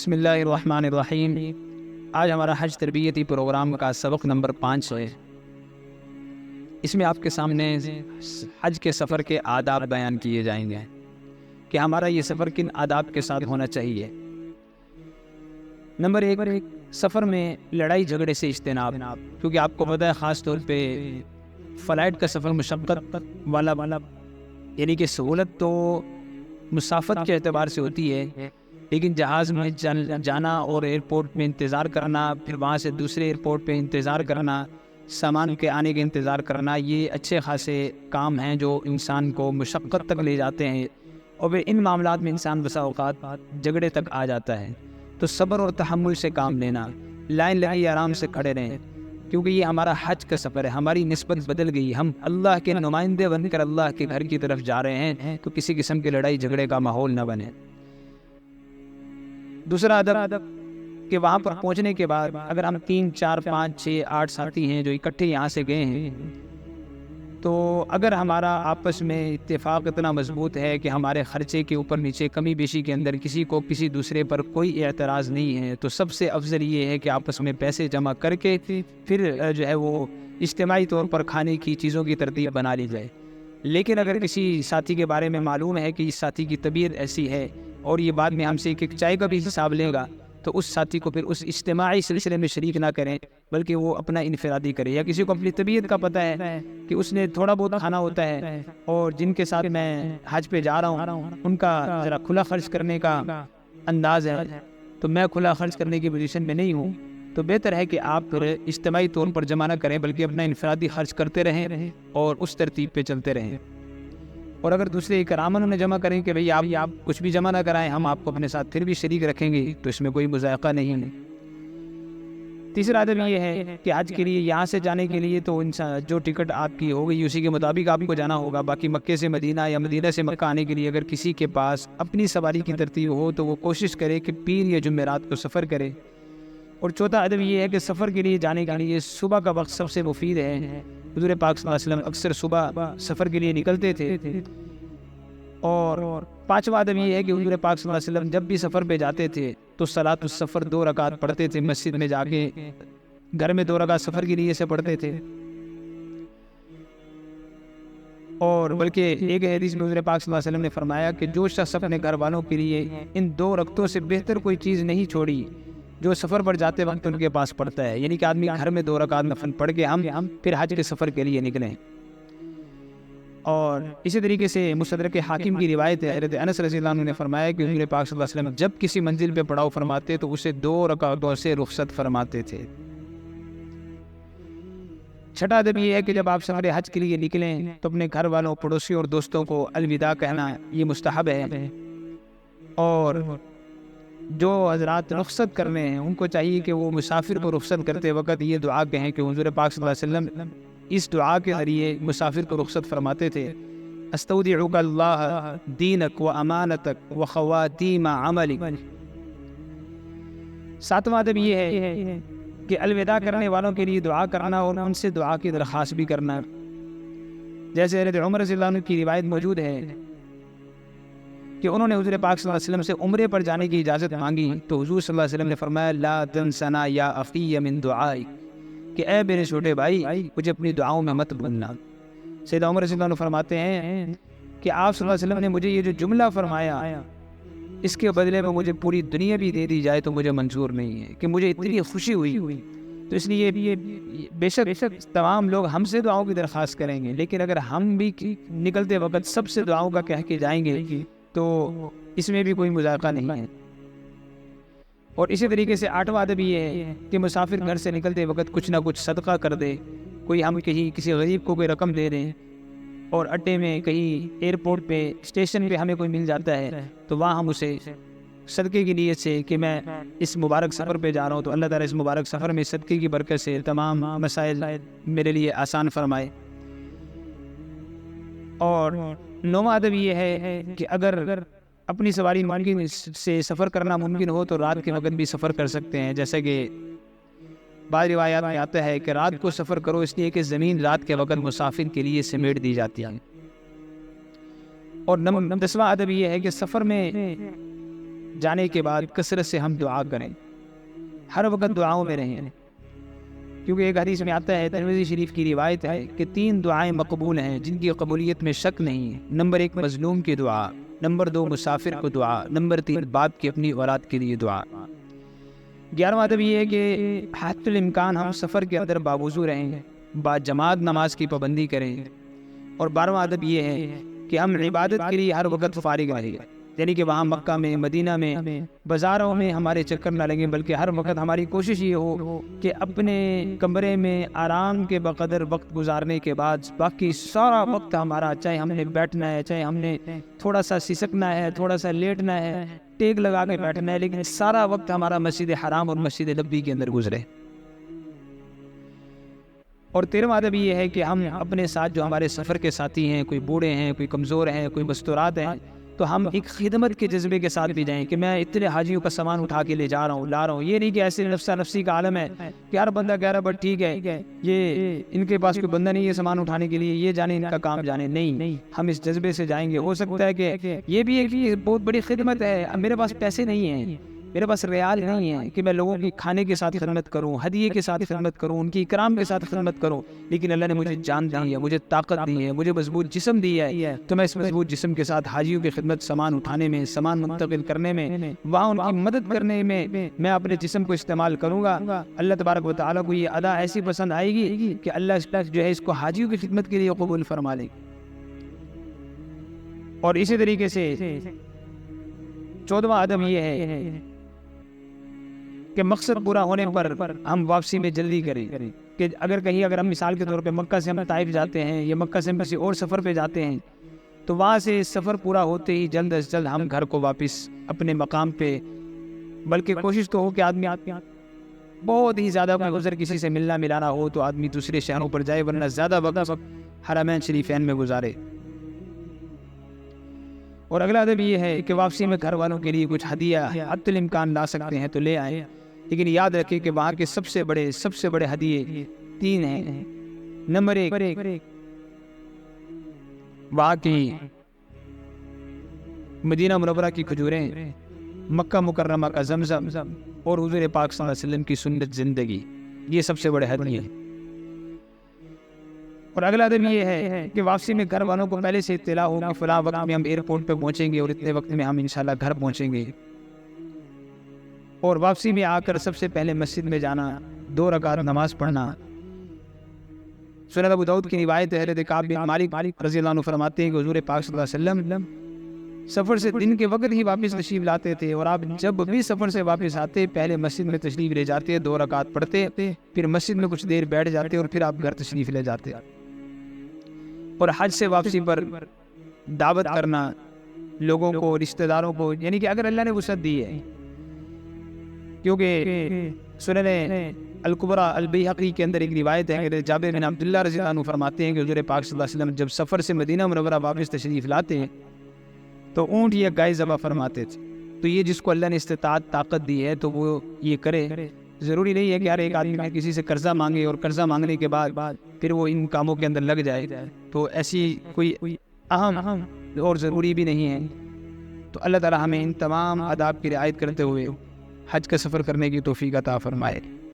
بسم اللہ الرحمن الرحیم۔ آج ہمارا حج تربیتی پروگرام کا سبق نمبر 5 ہے۔ اس میں آپ کے سامنے حج کے سفر کے آداب بیان کیے جائیں گے کہ ہمارا یہ سفر کن آداب کے ساتھ ہونا چاہیے۔ نمبر 1، سفر میں لڑائی جھگڑے سے اجتناب، کیونکہ آپ کو پتہ ہے خاص طور پہ فلائٹ کا سفر مشقت والا یعنی کہ سہولت تو مسافت کے اعتبار سے ہوتی ہے، لیکن جہاز میں جانا اور ایئرپورٹ میں انتظار کرنا، پھر وہاں سے دوسرے ایئرپورٹ پہ انتظار کرنا، سامان کے آنے کے انتظار کرنا، یہ اچھے خاصے کام ہیں جو انسان کو مشقت تک لے جاتے ہیں، اور پھر ان معاملات میں انسان بسا اوقات جھگڑے تک آ جاتا ہے۔ تو صبر اور تحمل سے کام لینا، لائن لگائی آرام سے کھڑے رہیں، کیونکہ یہ ہمارا حج کا سفر ہے، ہماری نسبت بدل گئی، ہم اللہ کے نمائندے بن کر اللہ کے گھر کی طرف جا رہے ہیں، تو کسی قسم کی لڑائی جھگڑے کا ماحول نہ بنے۔ دوسرا ادب کہ وہاں پر پہنچنے کے بعد اگر ہم 3 4 5 6 8 ساتھی ہیں جو اکٹھے یہاں سے گئے ہیں، تو اگر ہمارا آپس میں اتفاق اتنا مضبوط ہے کہ ہمارے خرچے کے اوپر نیچے کمی بیشی کے اندر کسی کو کسی دوسرے پر کوئی اعتراض نہیں ہے، تو سب سے افضل یہ ہے کہ آپس میں پیسے جمع کر کے پھر جو ہے وہ اجتماعی طور پر کھانے کی چیزوں کی ترتیب بنا لی جائے۔ لیکن اگر کسی ساتھی کے بارے میں معلوم ہے کہ اس ساتھی کی طبیعت ایسی ہے اور یہ بعد میں ہم سے ایک چائے کا بھی حساب لے گا، تو اس ساتھی کو پھر اس اجتماعی سلسلے میں شریک نہ کریں، بلکہ وہ اپنا انفرادی کرے۔ یا کسی کو اپنی طبیعت کا پتہ ہے کہ اس نے تھوڑا بہت کھانا ہوتا ہے، اور جن کے ساتھ میں حج پہ جا رہا ہوں ان کا ذرا کھلا خرچ کرنے کا انداز ہے، تو میں کھلا خرچ کرنے کی پوزیشن میں نہیں ہوں، تو بہتر ہے کہ آپ پھر اجتماعی طور پر جمع نہ کریں، بلکہ اپنا انفرادی خرچ کرتے رہیں اور اس ترتیب پہ چلتے رہیں۔ اور اگر دوسرے کرامن انہیں جمع کریں کہ بھئی آپ کچھ بھی جمع نہ کرائیں، ہم آپ کو اپنے ساتھ پھر بھی شریک رکھیں گے، تو اس میں کوئی مذائقہ نہیں ہے۔ تیسرا ادب یہ ہے کہ حج کے لیے یہاں سے جانے کے لیے تو انسان جو ٹکٹ آپ کی ہو گئی اسی کے مطابق آپ کو جانا ہوگا۔ باقی مکے سے مدینہ یا مدینہ سے مکہ آنے کے لیے اگر کسی کے پاس اپنی سواری کی ترتیب ہو تو وہ کوشش کرے کہ پیر یا جمعرات کو سفر کرے۔ اور چوتھا ادب یہ ہے کہ سفر کے لیے جانے کے لیے صبح کا وقت سب سے مفید ہے۔ حضور پاک صلی اللہ علیہ وسلم اکثر صبح سفر کے لیے نکلتے تھے۔ اور پانچواں ادب یہ ہے کہ حضور پاک صلی اللہ علیہ وسلم جب بھی سفر پہ جاتے تھے تو صلاۃ السفر 2 رکعت پڑھتے تھے، مسجد میں جا کے، گھر میں 2 رکعت سفر کے لیے سے پڑھتے تھے۔ اور بلکہ ایک حدیث میں حضور پاک صلی اللہ علیہ وسلم نے فرمایا کہ جو شخص اپنے گھر والوں کے لیے ان 2 رکعتوں سے بہتر کوئی چیز نہیں چھوڑی جو سفر پر جاتے وقت ان کے پاس پڑھتا ہے، یعنی کہ آدمی گھر میں 2 رکعت نفل پڑھ کے ہم پھر حج کے سفر کے لیے نکلیں۔ اور اسی طریقے سے مستدرک حاکم کی روایت ہے، حضرت انس رضی اللہ عنہ نے فرمایا کہ حضور پاک صلی اللہ علیہ وسلم جب کسی منزل پہ پڑاؤ فرماتے تو اسے 2 رکعتوں سے رخصت فرماتے تھے۔ چھٹا ادب یہ ہے کہ جب آپ سفر حج کے لیے نکلیں تو اپنے گھر والوں، پڑوسیوں اور دوستوں کو الوداع کہنا یہ مستحب ہے۔ اور جو حضرات رخصت کر رہے ہیں ان کو چاہیے کہ وہ مسافر کو رخصت کرتے وقت یہ دعا کہیں کہ حضور پاک صلی اللہ علیہ وسلم اس دعا کے ذریعے مسافر کو رخصت فرماتے تھے: استودعک اللہ دینک و امانتک و خواتیم عملک۔ ساتواں ادب یہ ہے کہ الوداع کرنے والوں کے لیے دعا کرنا اور ان سے دعا کی درخواست بھی کرنا۔ جیسے حضرت عمر رضی اللہ عنہ کی روایت موجود ہے کہ انہوں نے حضور پاک صلی اللہ علیہ وسلم سے عمرے پر جانے کی اجازت مانگی، تو حضور صلی اللہ علیہ وسلم نے فرمایا: لا تنسنا یا اخی من دعائک، کہ اے میرے چھوٹے بھائی مجھے اپنی دعاؤں میں مت بھولنا۔ سیدنا عمر رضی اللہ عنہ فرماتے ہیں کہ آپ صلی اللہ علیہ وسلم نے مجھے یہ جو جملہ فرمایا اس کے بدلے میں مجھے پوری دنیا بھی دے دی جائے تو مجھے منظور نہیں ہے، کہ مجھے اتنی خوشی ہوئی۔ تو اس لیے بے شک تمام لوگ ہم سے دعاؤں کی درخواست کریں گے، لیکن اگر ہم بھی نکلتے وقت سب سے دعاؤں کا کہہ کے جائیں گے تو اس میں بھی کوئی مذائقہ نہیں ہے۔ اور اسی طریقے سے 8واں ادب یہ ہے کہ مسافر گھر سے نکلتے وقت کچھ نہ کچھ صدقہ کر دے۔ کوئی ہم کہیں کسی غریب کو کوئی رقم دے دیں، اور اڈے میں کہیں ایئرپورٹ پہ اسٹیشن پہ ہمیں کوئی مل جاتا ہے تو وہاں ہم اسے صدقے کی نیت سے کہ میں اس مبارک سفر پہ جا رہا ہوں، تو اللہ تعالیٰ اس مبارک سفر میں صدقے کی برکت سے تمام مسائل میرے لیے آسان فرمائے۔ اور 9واں ادب یہ ہے کہ اگر اپنی سواری ممکن سے سفر کرنا ممکن ہو تو رات کے وقت بھی سفر کر سکتے ہیں، جیسا کہ بعض روایات میں آتا ہے کہ رات کو سفر کرو اس لیے کہ زمین رات کے وقت مسافر کے لیے سمیٹ دی جاتی ہے۔ اور 10واں ادب یہ ہے کہ سفر میں جانے کے بعد کثرت سے ہم دعا کریں، ہر وقت دعاؤں میں رہیں، کیونکہ ایک حدیث میں آتا ہے، ترمذی شریف کی روایت ہے کہ 3 دعائیں مقبول ہیں جن کی قبولیت میں شک نہیں ہے۔ نمبر 1 مظلوم کی دعا، نمبر 2 مسافر کو دعا، نمبر 3 باپ کی اپنی اولاد کے لیے دعا۔ 11واں ادب یہ ہے کہ حتی الامکان ہم سفر کے اندر باوضو رہیں، با جماعت نماز کی پابندی کریں، اور 12واں ادب یہ ہے کہ ہم عبادت کے لیے ہر وقت فارغ رہیں، یعنی کہ وہاں مکہ میں، مدینہ میں، بازاروں میں ہمارے چکر نہ لگیں، بلکہ ہر وقت ہماری کوشش یہ ہو کہ اپنے کمرے میں آرام کے بقدر وقت گزارنے کے بعد باقی سارا وقت ہمارا، چاہے ہم نے بیٹھنا ہے، چاہے ہم نے تھوڑا سا سسکنا ہے، تھوڑا سا لیٹنا ہے، ٹیک لگا کے بیٹھنا ہے، لیکن سارا وقت ہمارا مسجد حرام اور مسجد نبوی کے اندر گزرے۔ اور 13واں ادب یہ ہے کہ ہم اپنے ساتھ جو ہمارے سفر کے ساتھی ہیں، کوئی بوڑھے ہیں، کوئی کمزور ہیں، کوئی مستورات ہیں، تو ہم ایک خدمت کے جذبے کے ساتھ بھی جائیں کہ میں اتنے حاجیوں کا سامان اٹھا کے لے جا رہا ہوں، لا رہا ہوں۔ یہ نہیں کہ ایسے نفسا نفسی کا عالم ہے کہ ہر بندہ کہہ رہا بٹ ٹھیک ہے، یہ ان کے پاس کوئی بندہ نہیں ہے سامان اٹھانے کے لیے، یہ جانے ان کا کام جانے، نہیں، ہم اس جذبے سے جائیں گے۔ ہو سکتا ہے کہ یہ بھی ایک بہت بڑی خدمت ہے، میرے پاس پیسے نہیں ہیں، میرے پاس ریال نہیں ہے کہ میں لوگوں کی کھانے کے ساتھ خدمت کروں، ہدیے کے ساتھ خدمت کروں، ان کی اکرام کے ساتھ خدمت کروں، لیکن اللہ نے مجھے جان دی ہے، مجھے طاقت دی ہے، مجھے مضبوط جسم دی ہے، تو میں اس مضبوط جسم کے ساتھ حاجیوں کی خدمت، سامان اٹھانے میں، سامان منتقل کرنے میں، وہاں ان کی مدد کرنے میں میں اپنے جسم کو استعمال کروں گا۔ اللہ تبارک و تعالیٰ کو یہ ادا ایسی پسند آئے گی کہ اللہ جو ہے اس کو حاجیوں کی خدمت کے لیے قبول فرما لے۔ اور اسی طریقے سے 14واں ادب یہ ہے کہ مقصد پورا ہونے پر ہم واپسی میں جلدی کریں، کہ اگر ہم مثال کے طور پہ مکہ سے ہم طائف جاتے ہیں یا مکہ سے ہم کسی اور سفر پہ جاتے ہیں، تو وہاں سے سفر پورا ہوتے ہی جلد از جلد ہم گھر کو واپس اپنے مقام پہ، بلکہ کوشش تو ہو کہ آدمی بہت ہی زیادہ کوئی عذر کسی سے ملنا ملانا ہو تو آدمی دوسرے شہروں پر جائے، ورنہ زیادہ وقت حرمین شریفین میں گزارے۔ اور اگلا ادب یہ ہے کہ واپسی میں گھر والوں کے لیے کچھ ہدیہ حتی الامکان لا سکتے ہیں تو لے آئیں، لیکن یاد رکھیں کہ وہاں کے سب سے بڑے ہدیے 3 ہیں۔ نمبر 1 وہاں کی مدینہ منورہ کی کھجوریں، مکہ مکرمہ کا زمزم، اور حضور پاک صلی اللہ علیہ وسلم کی سنت زندگی، یہ سب سے بڑے ہدیے ہیں۔ اور اگلا ادب یہ ہے کہ واپسی میں گھر والوں کو پہلے سے اطلاع ہو کہ فلاں وقت میں ہم ایئرپورٹ پہ پہنچیں گے اور اتنے وقت میں ہم انشاءاللہ گھر پہنچیں گے، اور واپسی میں آ کر سب سے پہلے مسجد میں جانا، 2 رکعت نماز پڑھنا۔ سنن ابو داؤد کی روایت ہے، حضرت کعب بن مالک رضی اللہ عنہ فرماتے ہیں کہ حضور پاک صلی اللہ علیہ وسلم سفر سے دن کے وقت ہی واپس تشریف لاتے تھے، اور آپ جب بھی سفر سے واپس آتے پہلے مسجد میں تشریف لے جاتے، 2 رکعت پڑھتے، پھر مسجد میں کچھ دیر بیٹھ جاتے، اور پھر آپ گھر تشریف لے جاتے۔ اور حج سے واپسی پر دعوت کرنا لوگوں کو، رشتہ داروں کو، یعنی کہ اگر اللہ نے وسعت دی ہے، کیونکہ سنن الکبریٰ البیہقی کے اندر ایک روایت ہے کہ جابر بن عبداللہ رضی اللہ عنہ فرماتے ہیں کہ حضور پاک صلی اللہ علیہ وسلم جب سفر سے مدینہ منورہ واپس تشریف لاتے ہیں تو اونٹ یا گائے ذبح فرماتے تھے۔ تو یہ جس کو اللہ نے استطاعت طاقت دی ہے تو وہ یہ کرے، ضروری نہیں ہے کہ ہر ایک آدمی کسی سے قرضہ مانگے اور قرضہ مانگنے کے بعد پھر وہ ان کاموں کے اندر لگ جائے، تو ایسی کوئی اہم اور ضروری بھی نہیں ہے۔ تو اللہ تعالی ہمیں ان تمام آداب کی رعایت کرتے ہوئے حج کا سفر کرنے کی توفیق عطا فرمائے۔